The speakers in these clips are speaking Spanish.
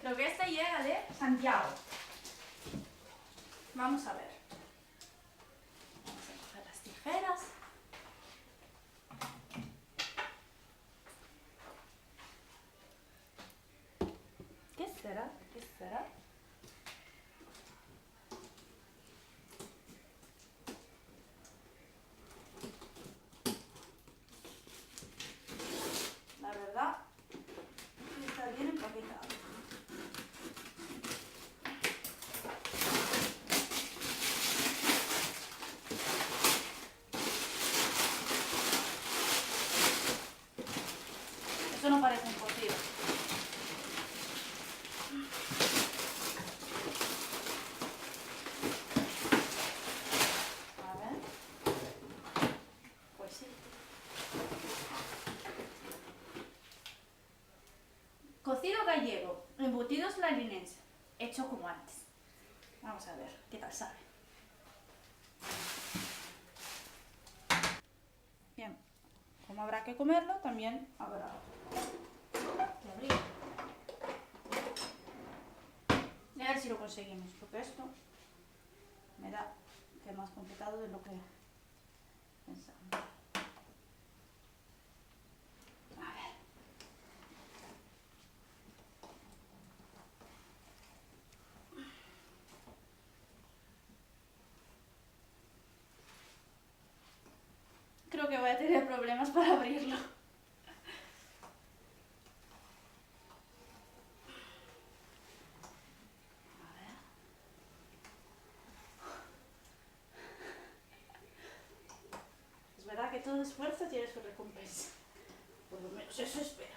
Creo que esta llega de Santiago. Vamos a ver. Vamos a coger las tijeras. ¿Qué será? ¿Qué será? La verdad, está bien empaquetado. Eso no parece un cocido. A ver. Pues sí. Cocido gallego, embutidos larinense, hecho como antes. Vamos a ver qué tal sabe. Bien, como habrá que comerlo, también habrá que abrirlo. Y a ver si lo conseguimos, porque esto me da que es más complicado de lo que pensamos. A ver. Creo que voy a tener problemas para abrirlo. Es verdad que todo esfuerzo tiene su recompensa. Por lo menos eso espero.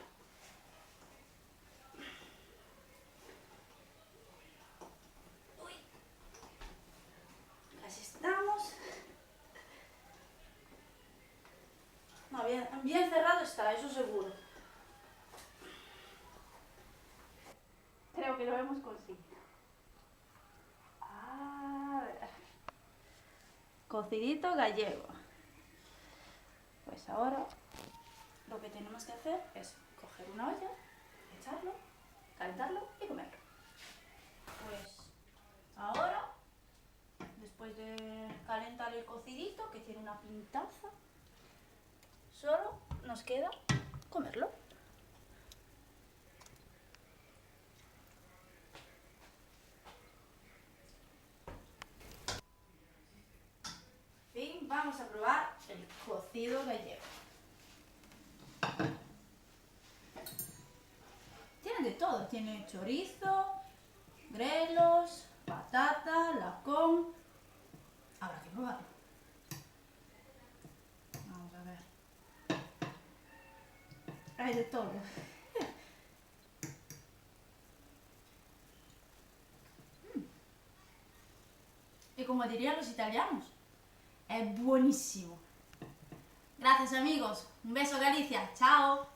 Uy. Casi estamos. No, bien cerrado está, eso seguro. Creo que lo hemos conseguido. A ver. Cocidito gallego. Pues ahora lo que tenemos que hacer es coger una olla, echarlo, calentarlo y comerlo. Pues ahora, después de calentar el cocidito, que tiene una pintaza, solo nos queda comerlo. Fin, vamos a probar el cocido gallego. Tiene de todo, tiene chorizo, grelos, patata, lacón. Habrá que probarlo. Vamos a ver. Hay de todo. Y como dirían los italianos, es buenísimo. Gracias amigos, un beso Galicia, chao.